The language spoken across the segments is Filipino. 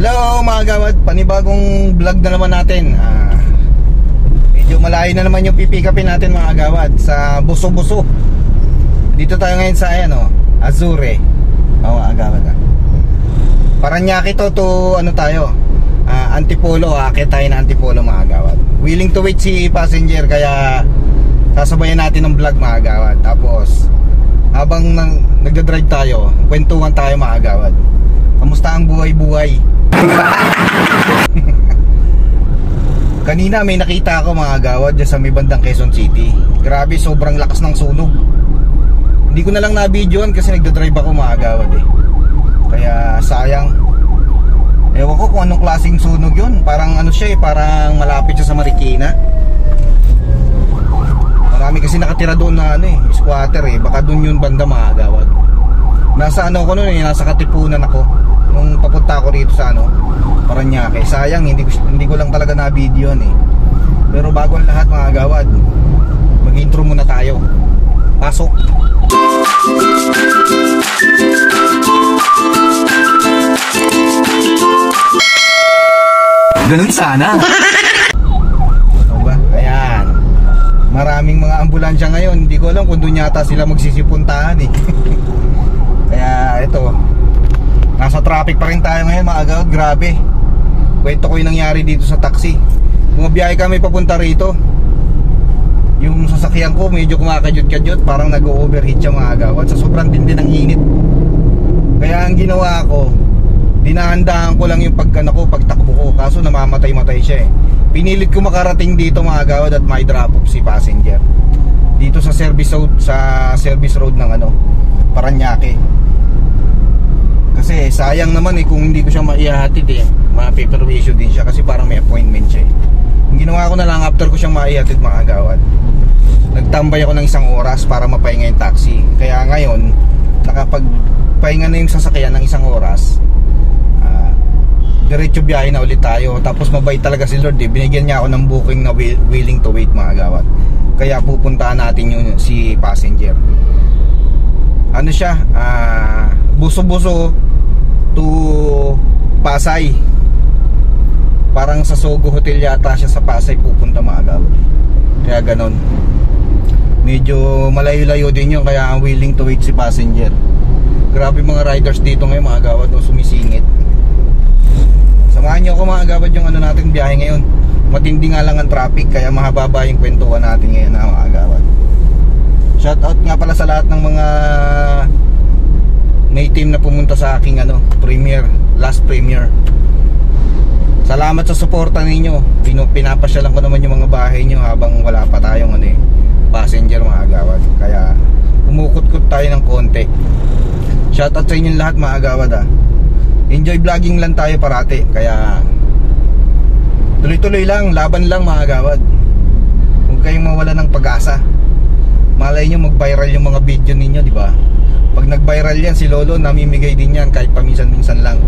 Hello mga gawad, panibagong vlog na naman natin. Medyo malayo na naman yung pipikapin natin mga gawad, sa Buso-Buso. Dito tayo ngayon sa Azure. Mga gawad, Paranaque to ano tayo, Antipolo. Akit tayo na Antipolo mga gawad. Willing to wait si passenger, kaya sasabayan natin ng vlog mga gawad. Tapos habang nagdadrive tayo, kwentuhan tayo mga gawad. Kamusta ang buhay-buhay? Kanina may nakita ako mga gawad dyan sa may bandang Quezon City. Grabe, sobrang lakas ng sunog. Hindi ko na lang na-videoan kasi nagdadrive ako mga gawad Kaya sayang. Ewan ko kung anong klaseng sunog yun. Parang ano siya parang malapit siya sa Marikina. Marami kasi nakatira doon na squatter Baka doon yun banda mga gawad. Nasa ko noon nasa Katipunan ako nung papunta ako rito sa Paranaque. Sayang hindi ko lang talaga na-videoan Pero bago ang lahat mga gawad, mag-intro muna tayo. Pasok. Ganun sana. Diba? Ayan. Maraming mga ambulansya ngayon. Hindi ko alam kung doon yata sila magsisipuntahan Kaya ito, nasa traffic pa rin tayo ngayon mga gawad. Grabe. Kwento ko yung nangyari dito sa taxi. Bumabiyahe kami papunta rito. Yung sasakyan ko medyo kumakadyot-kadyot, parang nag-overheat siya mga gawad sa sobrang tindi ng init. Kaya ang ginawa ko, dinahandaan ko lang yung pagtakbo ko, kaso namamatay-matay siya Pinilit ko makarating dito mga gawad at may drop off si passenger dito sa service road ng Paranaque. Kasi sayang naman kung hindi ko siya maihatid mapiperwisyo din siya kasi parang may appointment siya Yung ginawa ko na lang, after ko siyang maihatid mga gawad, nagtambay ako ng 1 oras para mapahinga yung taxi. Kaya ngayon nakapagpahinga na yung sasakyan ng 1 oras, diretso biyahe na ulit tayo. Tapos mabait talaga si Lord binigyan niya ako ng booking na willing to wait mga gawad. Kaya pupuntahan natin yung si passenger. Ano siya, Buso-Buso to Pasay. Parang sa Sogo Hotel yata siya sa Pasay pupunta mga gawad. Kaya ganon. Medyo malayo-layo din yun, kaya willing to wait si passenger. Grabe mga riders dito ngayon mga gawad, sumisingit. Samahan nyo ako mga gawad yung natin biyahe ngayon. Matindi nga lang ang traffic, kaya mahababa yung kwentuhan natin ngayon mga gawad. Shoutout nga pala sa lahat ng mga may team na pumunta sa aking last premiere. Salamat sa suporta ninyo. Pinapasyalan ko naman yung mga bahay nyo habang wala pa tayong passenger mga gawad. Kaya umukot-kot tayo ng konti. Shoutout sa inyo lahat mga gawad Enjoy vlogging lang tayo parati. Kaya tuloy-tuloy lang, laban lang mga gawad. Huwag kayong mawala ng pag-asa. Malay nyo mag-viral yung mga video ninyo, di ba? Pag nag-viral yan, si Lolo namimigay din yan kahit paminsan-minsan lang.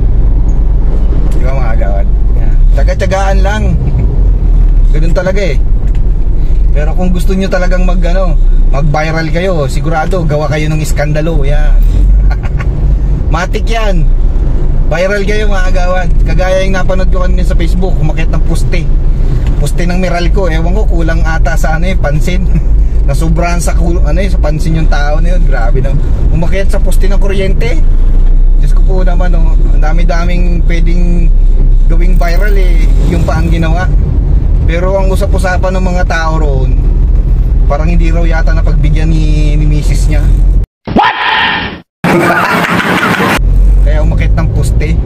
Di ba mga gawad? Tsaga-tsagaan lang. Ganun talaga Pero kung gusto nyo talagang mag-viral kayo, sigurado gawa kayo ng iskandalo. Yan. Matik yan. Viral kayo mga gawad. Kagaya yung napanood ko kanina sa Facebook, umakyat ng poste ng Meralco. Ewan ko, kulang ata sa pansin. Nasubrahan sa sa pansin yung tao na yun. Grabe na. Umakyat sa poste ng kuryente. Diyos ko po naman ang dami-daming pwedeng gawing viral yung pa ang ginawa. Pero ang usap-usapan ng mga tao roon, parang hindi raw yata napagbigyan ni misis niya. What? Kaya umakyat ng poste.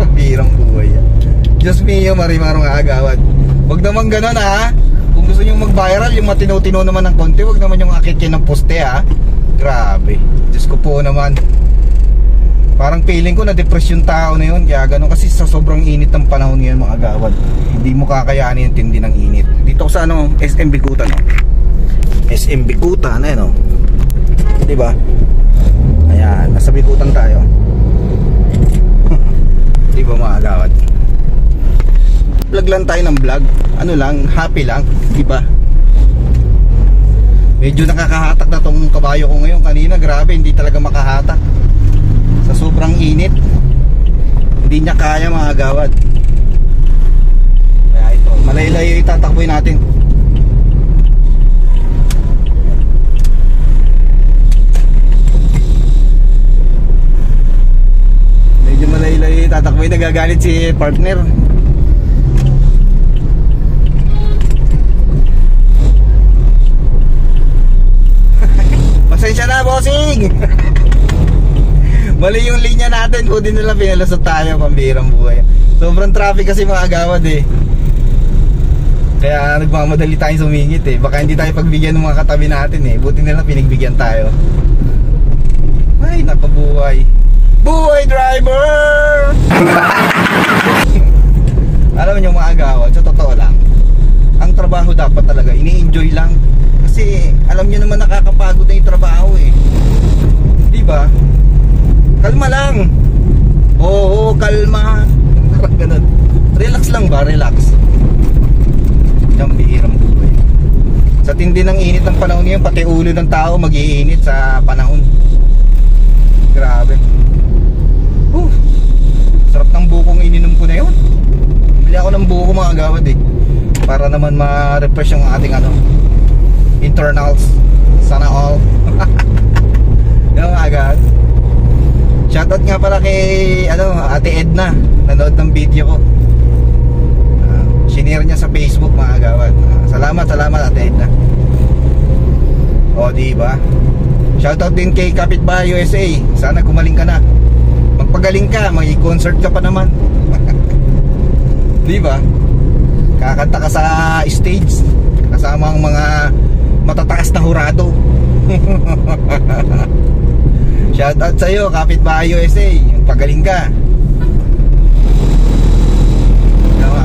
Pabirang buhay yan. Diyos mio, marimarong agawad. Huwag naman ganun Kung gusto nyo mag-viral, yung matino-tino naman ng konti, huwag naman yung akit kayo ng poste Grabe. Diyos ko po naman. Parang feeling ko na-depress yung tao na yun. Kaya ganun kasi sa sobrang init ng panahon ngayon mga agawad. Hindi mo kakayanin yung tindi ng init. Dito sa SM Bikutan SM Bikutan diba? Ayan, nasa Bikutan tayo. Diba mga agawad? Vlog lang tayo ng vlog. Happy lang, diba? Medyo nakakahatak na tong kabayo ko ngayon. Kanina grabe, hindi talaga makahatak sa sobrang init. Hindi niya kaya mga agawad. Kaya ito, malay-layo itatakboy natin. Medyo malay-layo itatakboy, nagagalit si partner. Pasensya na, bossing. Mali yung linya natin, buti nila pinalusot tayo, pambirang buhay. Sobrang traffic kasi mga agawad eh. Kaya nagmamadali tayong sumingit eh. Baka hindi tayo pagbigyan ng mga katabi natin eh. Buti nila pinagbigyan tayo. Ay, nakabuhay. Buhay driver! Alam niyo mga agawad, sa totoo lang, ang trabaho dapat talaga ini-enjoy lang. Kasi alam niyo naman nakakapagod na yung trabaho eh. Diba? Kalma lang. Oo, kalma. Parang ganun. Relax lang ba? Relax. Yung bihirang buhay. Sa tindi ng init ng panahon ngayon, pati ulo ng tao mag-iinit sa panahon. Grabe. Sarap ng bukong ininom ko na yun. Bili ako ng buko mga agawad eh. Para naman ma-refresh yung ating internals. Sana all. Yung agad. Shoutout nga pala kay Ate Edna, nanood ng video ko. Shinare niya sa Facebook mga agawad. Salamat Ate Edna. O diba? Shoutout din kay Kapitbahay USA. Sana gumaling ka na. Magpagaling ka, may concert ka pa naman. Diba? Kakanta ka sa stage kasama ang mga matataas na hurado. Shoutout sa'yo, Kapitbahay USA. Pagaling ka.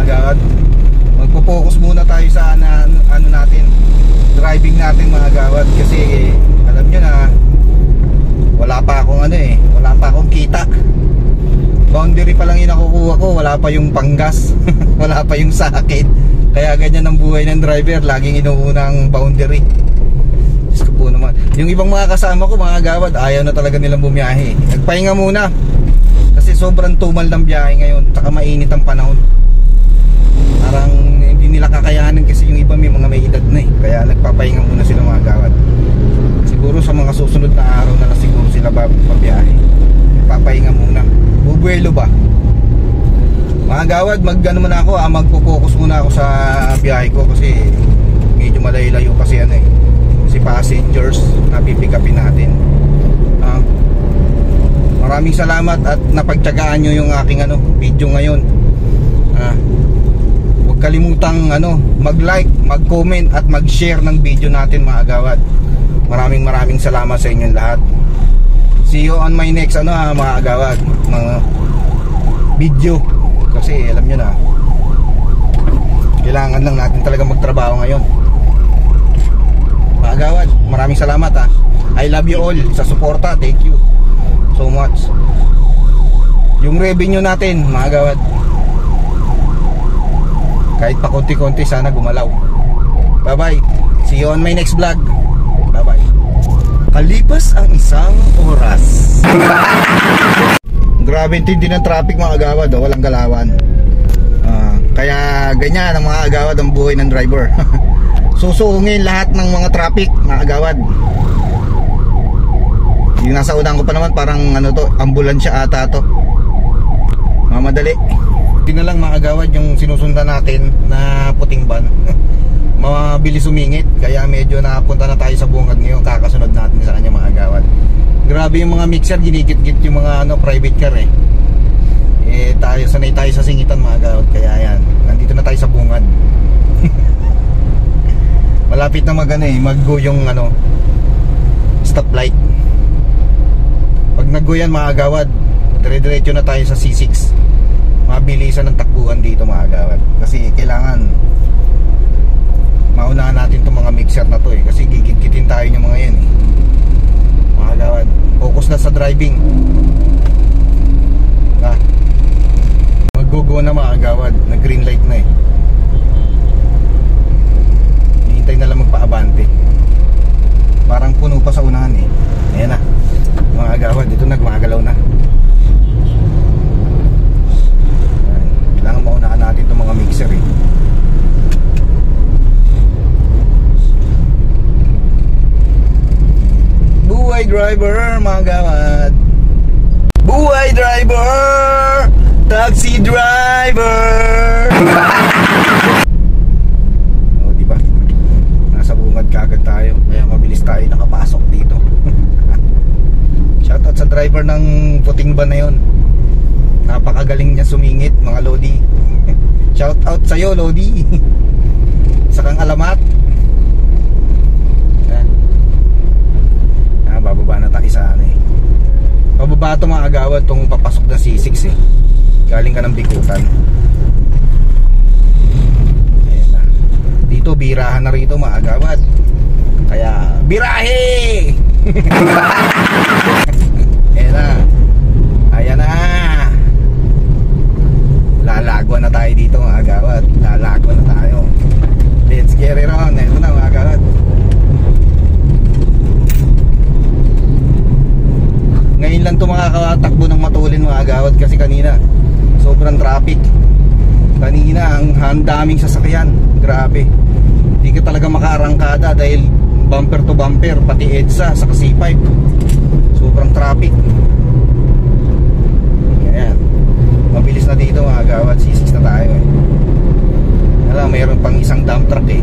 Agad. Magpo-focus muna tayo sa ano natin, driving natin mga agawad. Kasi alam nyo na wala pa akong wala pa akong kita. Boundary pa lang yung nakukuha ko. Wala pa yung panggas. Wala pa yung sakit. Kaya ganyan ang buhay ng driver. Laging inuuna ang boundary. Diyos ko po naman. Yung ibang mga kasama ko mga agawad, ayaw na talaga nilang bumiyahe. Nagpahinga muna kasi sobrang tumal ng biyahe ngayon, saka mainit ang panahon. Parang hindi nila kakayanin kasi yung iba may edad na eh. Kaya nagpapahinga muna sila mga agawad. Siguro sa mga susunod na araw na lang siguro sila babiyahe. Papahinga muna. Bubuelo ba? Mga agawad, muna ako, magpo-focus muna ako sa biyahe ko kasi medyo malayo-layo kasi si passengers na pipick-upin natin. Maraming salamat at napagtiyagaan nyo yung aking video ngayon. Huwag kalimutang mag-like, mag-comment at mag-share ng video natin mga agawad. Maraming salamat sa inyong lahat. See you on my next mga agawad, mga video. Kasi alam nyo na, kailangan lang natin talaga magtrabaho ngayon. Mga agawad, maraming salamat I love you all sa suporta. Thank you so much. Yung revenue natin mga agawad, kahit pa konti-konti sana gumalaw. Bye bye. See you on my next vlog. Bye bye. Kalipas ang isang oras. Grabe tindi ng traffic mga agawad, walang galawan. Kaya ganyan ang mga agawad ang buhay ng driver. Susungin lahat ng mga traffic mga agawad. Yung nasa unahan ko pa naman parang ambulansya ata to. Mamadali. Hindi na lang mga agawad yung sinusundan natin na puting van. Mabilis sumingit. Kaya medyo napunta na tayo sa bungad ngayon. Kakasunod natin sa kanya mga agawad. Grabe yung mga mixer, ginigit-git yung mga private car eh. Sanay tayo sa singitan mga agawad. Kaya yan, nandito na tayo sa bungad. Malapit na mag-go yung stoplight. Pag nag-go yan mga agawad, dire-diretso na tayo sa C6. Mabilisan ng takbuhan dito mga agawad. Kasi kailangan maunahan natin itong mga mixer na to eh. Kasi gigit-gitin tayo yung mga yan eh. Mga agawad, focus na sa driving. Mag-go na mga agawad, nag green light na eh. Hintay na lang magpa-abante. Parang puno pa sa unahan eh. Ayan na mga agawad, dito nagmagalaw na. Buhay driver, mga gawad. Buhay driver, taxi driver. O, diba? Nasa bungad kagad tayo, kaya mabilis tayo nakapasok dito. Shoutout sa driver ng puting van na yun. Napakagaling niya sumingit, mga Lodi. Shoutout sa'yo, Lodi. Sa kang alamat. Bababa na tayo sa ano eh. Bababa ito mga agawad, itong papasok na C6 eh. Galing ka ng Bikutan. Ayan na. Dito birahan na rito mga agawad. Kaya birahe. Ayan na. Ayan na. Lalagwa na tayo dito mga agawad. Lalagwa na tayo. Let's get it on. Ito na mga agawad. Ngayon lang ito makakatakbo ng matulin mga agawad, kasi kanina sobrang traffic. Kanina ang daming sasakyan. Grabe. Hindi ka talaga makaarangkada dahil bumper to bumper, pati EDSA sa C5. Sobrang traffic. Ayan. Mabilis na dito mga agawad, C6 na tayo eh. Alam, mayroon pang isang dump truck eh.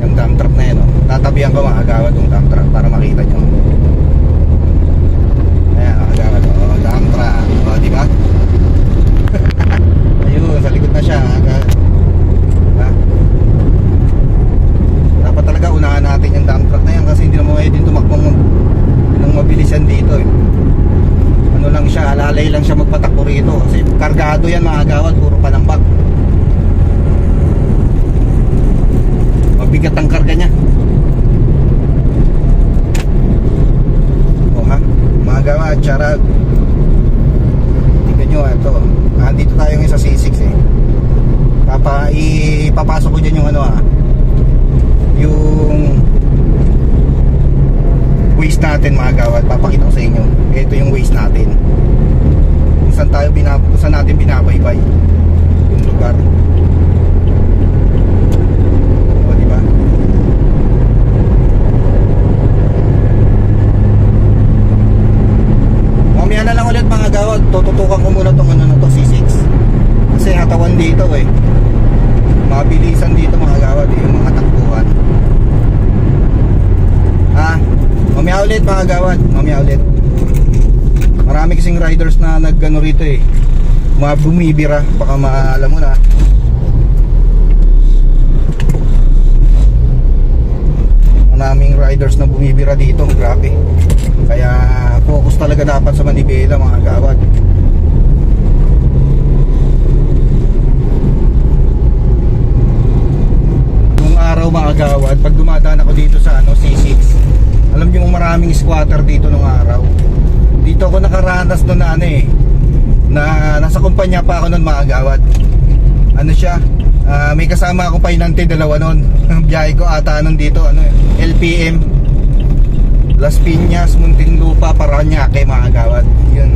Yung dump truck na yan oh. Tatabihan ko mga agawad yung dump truck para makita nyo. Ayan mga agawad oh, dump truck oh, diba? Ayun, sa likod na siya agawad. Diba? Dapat talaga unahan natin yung dump truck na yan, kasi hindi naman pwede tumakbong ng mabilis yan dito eh. Ano lang siya, alalay lang siya magpatakbo rito, kasi kargado yan mga agawad, puro panambak. Mabigat ang karga niya. O ha, mga gawad, charag. Tingnan nyo ito. Dito tayo ngayon sa C6 eh. Ipapasok ko dyan yung ano yung waste natin mga gawad. Papakita ko sa inyo. Ito yung waste natin. Kung saan natin binabaybay yung lugar. Mamaya na lang ulit mga gawad, tututukan ko muna itong ano na to, C6. Kasi hatawan dito eh. Mabilisan dito mga gawad eh, yung mga takbuhan. Mamaya ulit mga gawad, mamaya ulit. Marami kasing riders na nagano rito eh, mga bumibira, baka maalam mo na. Maraming riders na bumibira dito, grabe. Kaya focus talaga dapat sa manibela mga gawad. Nung araw mga gawad, pag dumadaan ako dito sa C6, alam niyo maraming squatter dito nung araw. Dito ako nakaranas doon na na nasa kumpanya pa ako noon mga gawad. Ano siya? May kasama akong painante, dalawa nun. Biyahe ko ata nun dito LPM, Las Piñas, Muntinlupa, Parañaque mga gawad. Yun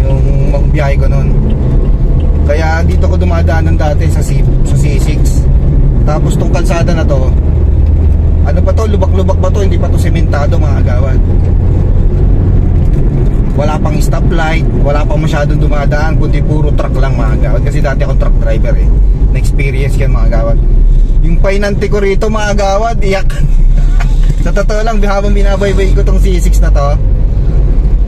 yung magbiyahe ko nun. Kaya dito ko dumadaanan dati sa C6. Tapos tong kalsada na to, ano pa to, lubak-lubak ba to, hindi pa to sementado mga gawad. Wala pang stoplight, wala pang masyadong dumadaan, kundi puro truck lang mga gawad. Kasi dati akong truck driver eh, na-experience yan mga gawad. Yung painante ko rito mga gawad, iyak. Sa totoo lang, habang binabaybay ko tong C6 na to,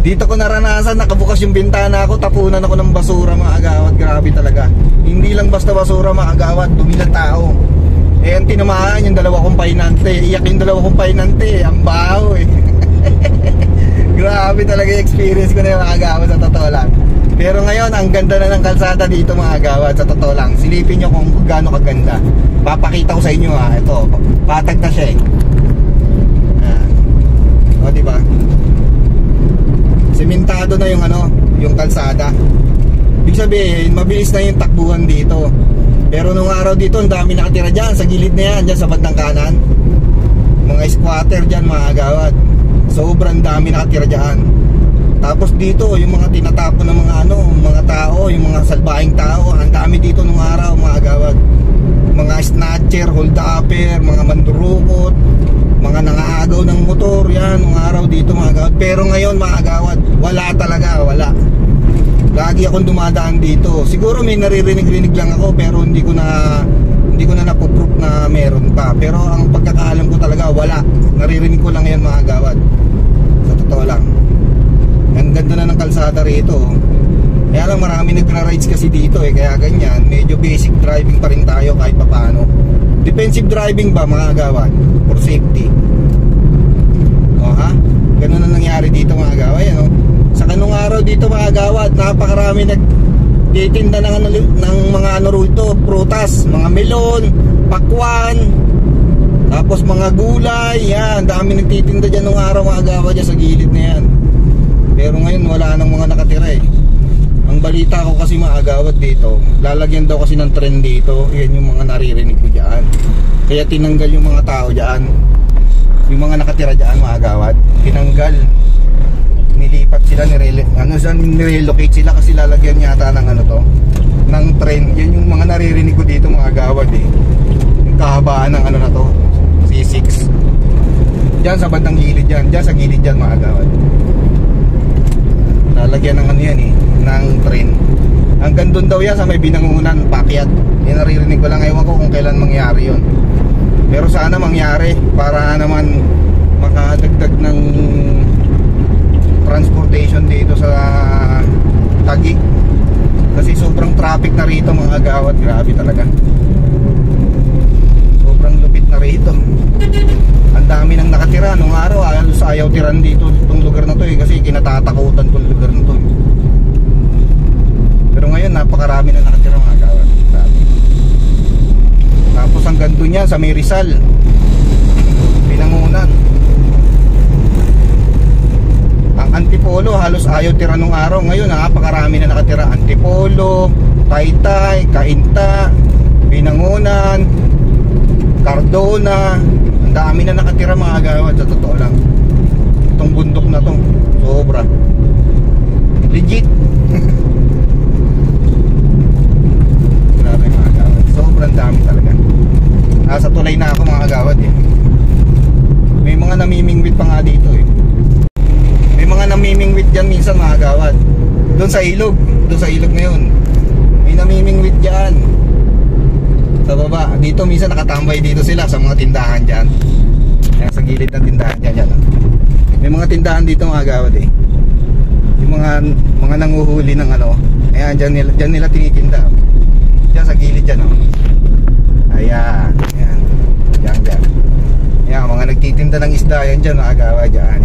dito ko naranasan, nakabukas yung bintana ko, tapunan ako ng basura mga gawad. Grabe talaga. Hindi lang basta basura mga gawad, dumi ng tao. Eh ang tinamaan yung dalawa kong painante, iyak yung dalawa kong painante, ang baho eh. Grabe talaga yung experience ko na yung mga gawad, sa totoo lang. Pero ngayon, ang ganda na ng kalsada dito mga gawad, sa totoo lang. Silipin nyo kung gaano kaganda. Papakita ko sa inyo ito, patag na siya eh. O diba? Sementado na yung yung kalsada. Ibig sabihin, mabilis na yung takbuhan dito. Pero nung araw dito, ang dami nakatira dyan, sa gilid na yan, dyan sa bandang kanan. Mga squatter dyan mga gawad. Sobrang dami nakatira dyan. Tapos dito, yung mga tinatapon ng mga tao, yung mga salbahing tao, ang dami dito nung araw mga gawad. Mga snatcher, hold-upper, mga mandurukot, mga nangaagaw dito mga agawad. Pero ngayon mga agawad, wala talaga, wala. Lagi akong dumadaan dito. Siguro may naririnig-rinig lang ako, pero hindi ko na napoproof na meron pa. Pero ang pagkakaalam ko talaga, wala. Naririnig ko lang yan mga agawad. Sa totoo lang. Ang ganda na ng kalsada rito. Kaya lang marami nagra-rides kasi dito kaya ganyan. Medyo basic driving pa rin tayo kahit papaano. Defensive driving ba mga agawad? For safety. O ha? Ganun na nangyari dito mga agawad. Yan, sa kanong araw dito mga agawad, napakarami nagtitinda ng mga ano rito, prutas, mga melon, pakwan, tapos mga gulay, yan, dami nagtitinda dyan nung araw mga agawad dyan sa gilid na yan. Pero ngayon wala nang mga nakatira Ang balita ko kasi mga agawad dito, lalagyan daw kasi ng trend dito. Yan yung mga naririnig ko dyan. Kaya tinanggal yung mga tao dyan, yung mga nakatira dyan mga agawad, tinanggal. Nilipat sila, nirelocate sila kasi lalagyan yata ng ano to, ng trend. Yan yung mga naririnig ko dito mga agawad yung kahabaan ng ano na to, C6. Diyan sa bandang gilid dyan, sa gilid dyan mga agawad, lalagyan ng ano yan ng trend. Hanggang doon daw yan sa may Binangonan, paakyat. Yan naririnig ko lang, ewan ko kung kailan mangyari yun. Pero sana mangyari para naman makadagdag ng transportation dito sa Taguig. Kasi sobrang traffic na rito mga agawad. Grabe talaga, sobrang lupit na rito. Ang dami nang nakatira nung araw, halos ayaw tiran dito itong lugar na to kasi kinatatakutan itong lugar na to Pero ngayon napakarami na nakatira mga agawad. Grabe. Tapos hanggang doon yan sa may Rizal, Binangonan. Ang Antipolo halos ayaw tira nung araw. Ngayon napakarami na nakatira. Antipolo, Taytay, Cainta, Binangonan, Cardona. Ang dami na nakatira mga agawad, sa totoo lang. Itong bundok na to, sobra legit. Grabe mga agawad, sobrang dami talaga. Nasa tulay na ako mga agawad May mga namimingwit pa nga dito May mga namimingwit dyan minsan mga agawad. Doon sa ilog na yun, may namimingwit dyan sa baba. Dito minsan nakatambay dito sila sa mga tindahan dyan. Ayan, sa gilid ng tindahan dyan. May mga tindahan dito mga agawad yung mga nanguhuli ng ano. Ayan, dyan nila tinitinda. Dyan sa gilid dyan Ayan. Dyan. Ayan, mga nagtitinda ng isda yan dyan mga agawad. Yan.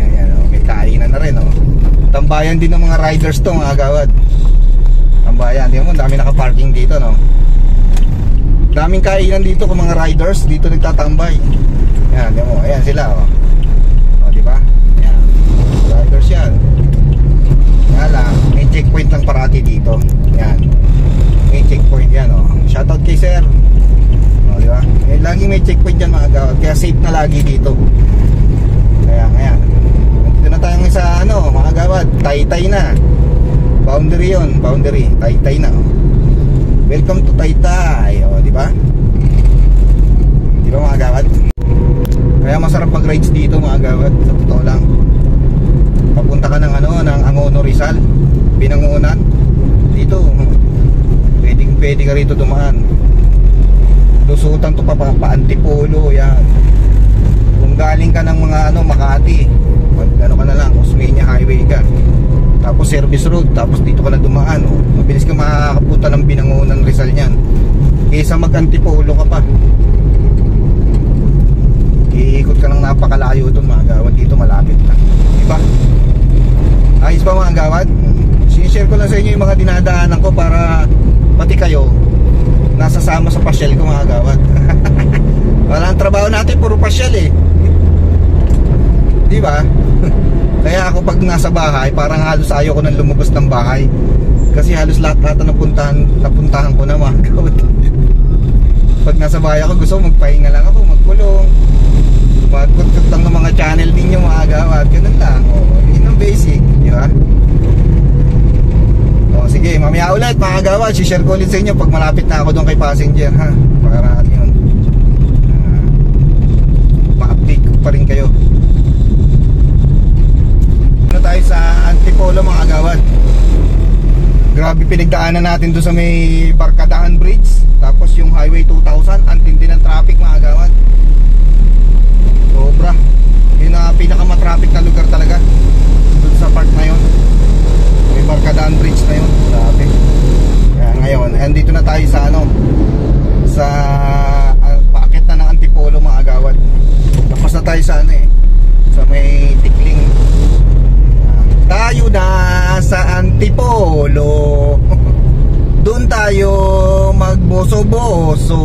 May kainan na rin Tambayan din ng mga riders to mga agawad. Tambayan. Di mo, dami nakaparking dito daming kainan dito kung mga riders dito nagtatambay. Yan, di mo, ayan sila di ba? Ayan, riders yan. Yan lang, may checkpoint lang parati dito. Yan, may checkpoint yan Shoutout kay sir. Di ba? Laging may checkpoint dyan mga agawad, kaya safe na lagi dito. Kaya ngayon dito na tayo sa mga agawad, Taytay na. Boundary yun, Taytay na Welcome to Taytay, di ba? Di ba mga agawad? Kaya masarap mag-rides dito mga agawad, sa totoo lang. Papunta ka ng ng Angono, Rizal, Binangonan, dito pwede ka rito dumaan. Lusutan to pa Antipolo, yan. Kung galing ka ng mga Makati, ka na lang, Osmeña Highway ka, tapos service road, tapos dito ka na dumaan mabilis ka makakapunta ng Binangonan, Rizal niyan, kaysa mag-Antipolo ka pa. Iikot ka ng napakalayo doon mga agawad. Dito malapit lang, diba? Ayos ba mga agawad? Sinishare ko lang sa inyo yung mga dinadaanan ko para pati kayo nasasama sa pasyal ko mga agawad. Walang trabaho natin, puro pasyal diba? Kaya ako pag nasa bahay, parang halos ayaw ko nang lumabas ng bahay. Kasi halos lahat na napuntahan ko na mga agawad. Pag nasa bahay ako, gusto magpahinga lang ako, magkulong, magkutkut lang ng mga channel ninyo mga agawad. Ganun lang, yun ang basic, diba? Sige, mamaya ulit mga agawad, share ko ulit sa inyo pag malapit na ako doon kay passenger, ha? Para yun, ma-update ko pa rin kayo. tayo sa Antipolo mga agawad. Grabe pinagdaanan natin doon sa may Barkadahan Bridge. Tapos yung Highway 2000, antindi ng traffic mga agawad. Sobra. Yun na pinakamatraffic na lugar talaga doon sa part na yun. May Barkadahan Bridge na yun. Grabe. Kaya ngayon, andito na tayo sa ano, sa paakit na ng Antipolo mga agawad. Tapos na tayo sa ano eh, sa may Tikling. Tayo na sa Antipolo. Doon tayo magboso-boso.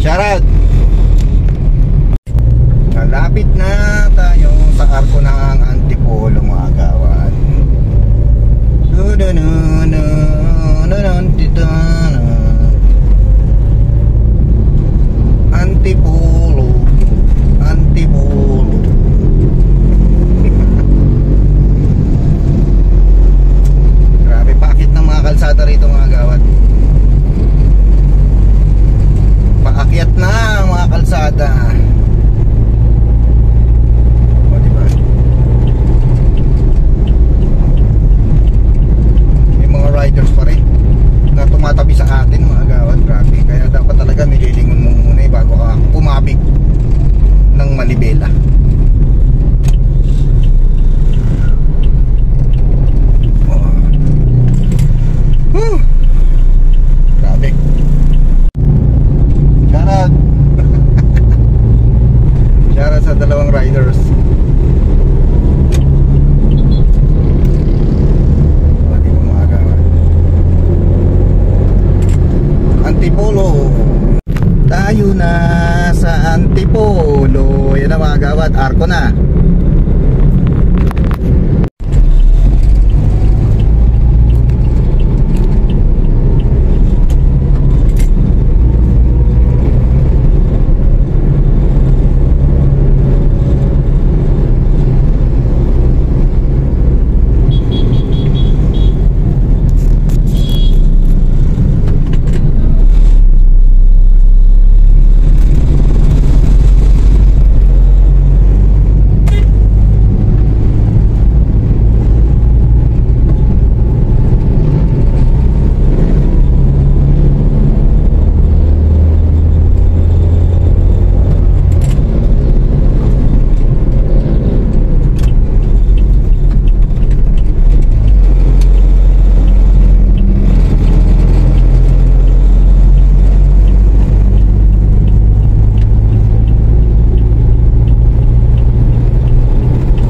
Shout out. Malapit na tayo sa arko ng Antipolo mga agawad. Antipolo, Antipolo. Grabe paakit ng mga kalsada rito mga agawad. Paakyat na ang mga kalsada. O diba? May mga riders pa rin na tumatabi sa atin mga agawad. Grabe. Kaya dapat talaga nililingon mo muna bago ka pumabig ng manibela. Grabe. Shoutout. Shoutout sa dalawang riders. Antipolo. Tayo na sa Antipolo. Yan na mga agawad, arko na.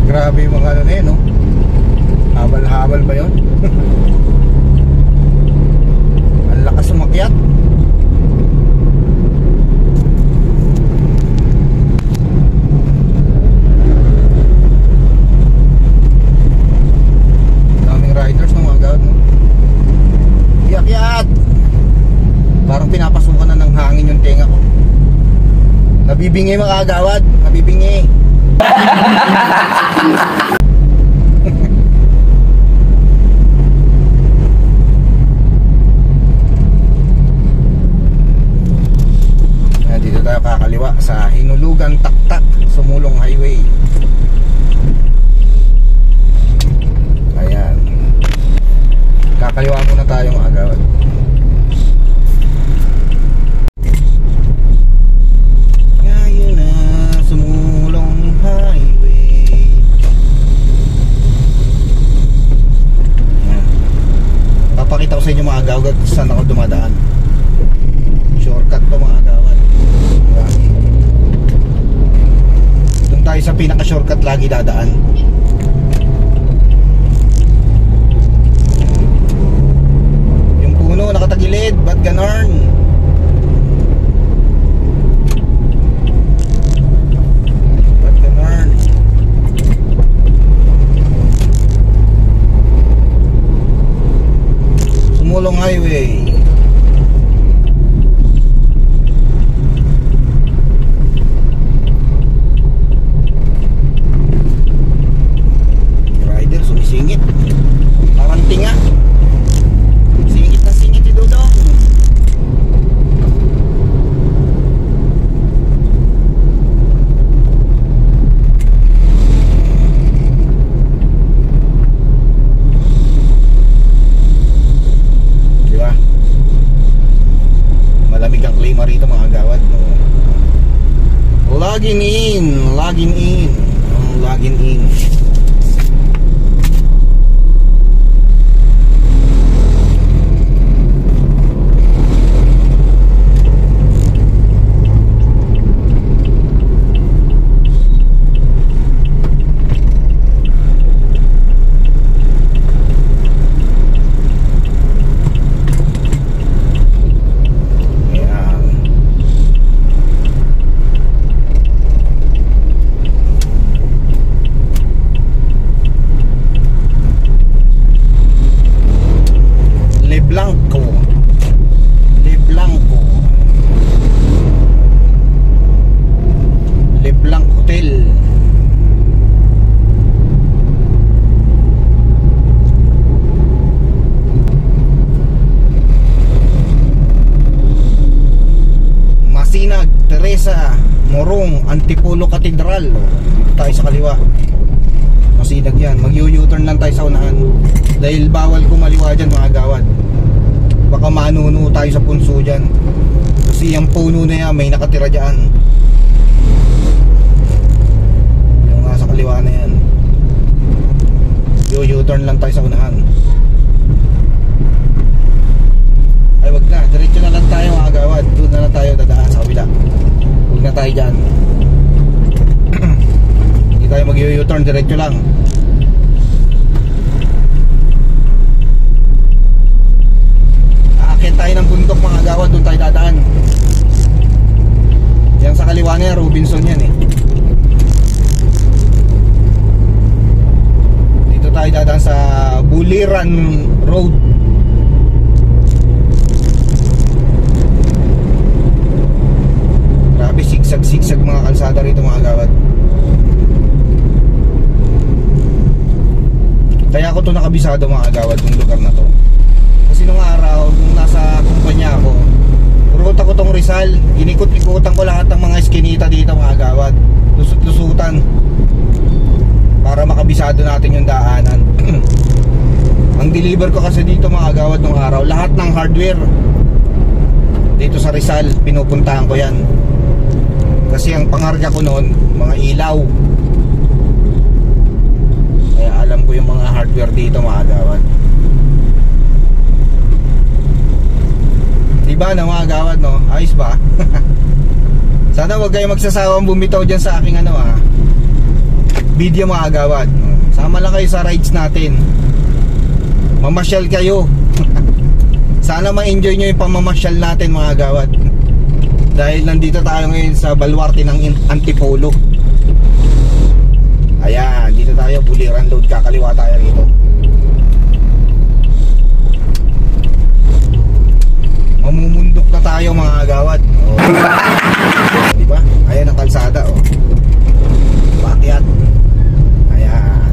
Grabe yung mga ano na yun, no? Habal-habal ba yun? Ang lakas umakyat. Daming riders ng mga agawad, no? Iyakyat! Parang pinapasukan na ng hangin yung tenga ko. Nabibingi mga agawad, nabibingi. Dito tayo kakaliwa sa Hinulugan Taktak Sumulong Highway. Ayan. Kakaliwa muna tayo mga agawad. Ngayon na Sumulong Highway. Ayan. Papakita ko sa inyo mga agawad saan ako dumadaan. Shortcut to mga agawad. Doon tayo sa pinaka-shortcut lagi dadaan. Yung puno nakatagilid, ba't ganon? Ba't ganon? Sumulong Highway. Singit. Parang tinga. Singit na singit si Dudong. Login in. Login in. Login in. Morong, Antipolo Cathedral. Tayo sa kaliwa. Masinag yan. Mag-U-turn lang tayo sa unahan. Dahil bawal kumaliwa dyan mga gawad. Baka manuno tayo sa punso dyan. Kasi yung puno na yan may nakatira dyan. Yung nasa kaliwa na yan. U-turn lang tayo sa unahan. Ay wag na, diretso na lang tayo mga gawad. Doon na lang tayo dadaan sa kabila. Huwag na tayo dyan. Hindi tayo mag-U-turn, diretso lang. Aakyat tayo ng bundok mga gawad. Doon tayo dadaan. Yan sa kaliwa na yan, Robinson yan eh. Dito tayo dadaan sa Buliran Road. Sigsag mga kalsada rito mga gawad. Kaya ako to nakabisado mga gawad yung lugar na to. Kasi nung araw nung nasa kumpanya ako, ruta ko tong Rizal. Inikot-ikutan ko lahat ng mga eskinita dito mga gawad. Lusot-lusutan para makabisado natin yung daanan. Ang deliver ko kasi dito mga gawad nung araw, lahat ng hardware dito sa Rizal pinupuntahan ko yan. Kasi ang pangarga ko noon, mga ilaw. Kaya alam ko yung mga hardware dito mga gawad. Diba na mga gawad no? Ayos ba? Sana wag kayo magsasawang bumitaw dyan sa aking video mga gawad. Sama lang kayo sa rides natin. Mamasyal kayo. Sana ma-enjoy nyo yung pamamasyal natin mga gawad. Dahil nandito tayo ngayon sa baluarte ng Antipolo. Ayan, dito tayo, Buliran Road, kakaliwa tayo rito. Mamumundok na tayo mga gawad. Oh. Diba? Ayan ang kalsada oh. Pakyat. Ayan.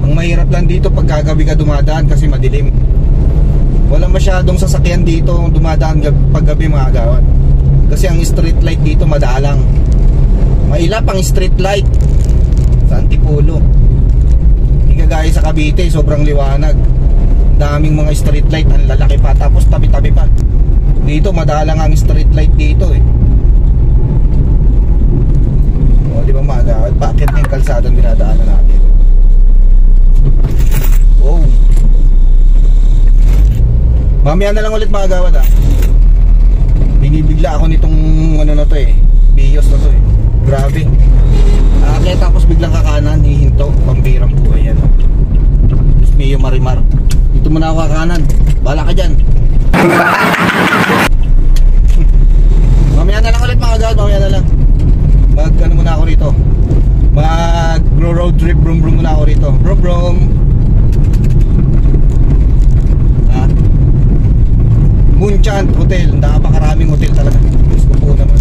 Ang mahirap lang dito pag kagabi ka dumadaan kasi madilim. Wala masyadong sasakyan dito dumadaan paggabi mga gawad. Kasi ang street light dito madalang. Mailap ang street light sa Antipolo. Hindi kagaya sa Cavite, sobrang liwanag. Daming mga street light, ang lalaki pa. Tapos tabi-tabi pa. Dito madalang ang street light dito eh. O di ba mga gawad? Bakit yung kalsadang dinadaanan natin? Wow. Mamaya na lang ulit mga gawad Binibigla ako nitong na to eh, Vios na to eh. Grabe. Kaya tapos biglang kakanan, hihinto, pambirang buhay yan Diyos mio Marimar. Dito muna ako kakanan. Bahala ka dyan. Mamaya na lang ulit mga gawad, mamaya na lang. Mag muna ako rito. Mag road trip, brum brum muna ako rito. Brum brum. Moonchant Hotel, napakaraming hotel talaga. Diyos ko po naman.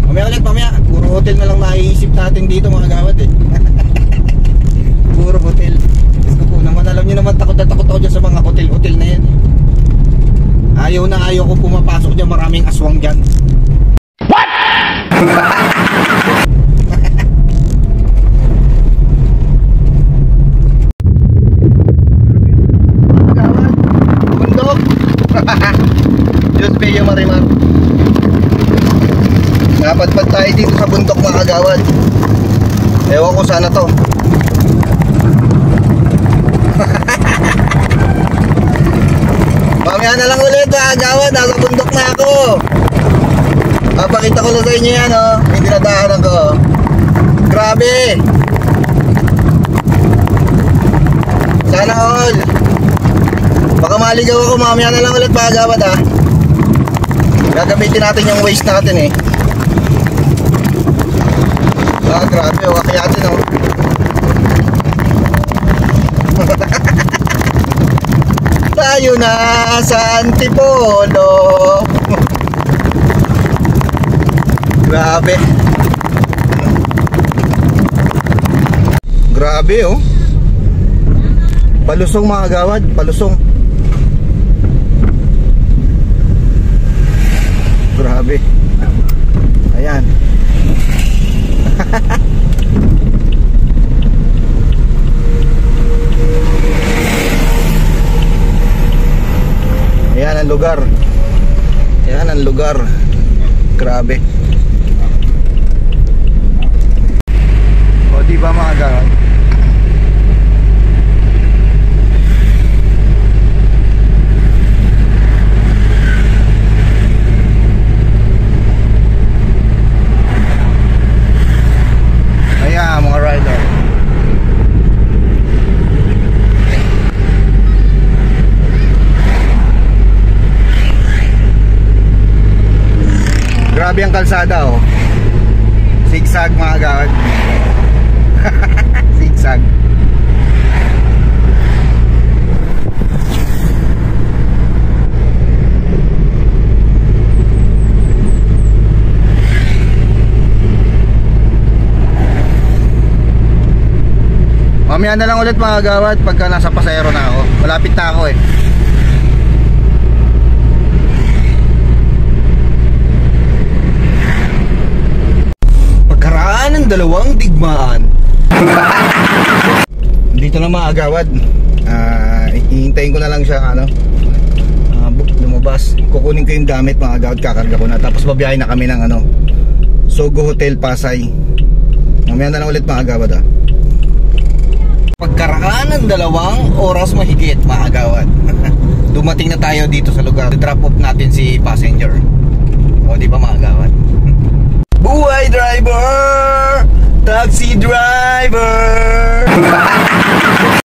Mamaya ulit, mamaya. Puro hotel na lang naiisip natin dito mga gawad eh. Puro hotel. Diyos ko po naman. Alam nyo naman, takot na takot ako dyan sa mga hotel-hotel na yan. Ayaw na ayaw ko pumapasok dyan. Maraming aswang dyan. What? Diyos mio Marimar. agawad. Ewan ko sana to. Mamaya na lang ulit mga agawad. Nasa bundok na ako. Papakita ko na sa inyo yan, oh. Yung dinadaanan ko. Grabe. Sana all. Baka maligaw ako. Mamaya na lang ulit mga agawad, ha. Gagamitin natin yung waste natin, eh. Grabe, oh. Akayatin, oh. Tayo na sa Antipolo. Grabe. Grabe, oh. Palusong mga agawad, palusong. Grabe. Ayan. Ayan ang lugar. Ayan ang lugar. Grabe. O diba mga agawad? Ayan mga rider. Grabe ang kalsada, oh. Zigzag mga agawad. Zigzag. Mamaya na lang ulit mga agawad pagka nasa pasayro na ako. Malapit na ako, eh. Pagkaraan ng dalawang digmaan. Dito na mga agawad. Hihintayin ko na lang siya lumabas. Kukunin ko yung gamit mga agawad, kakarga ko na. Tapos babiyahin na kami ng Sogo Hotel Pasay. Mamaya na lang ulit mga agawad, ha. Pagkaraan ng 2 oras mahigit mga agawad. Dumating na tayo dito sa lugar. Drop off natin si passenger.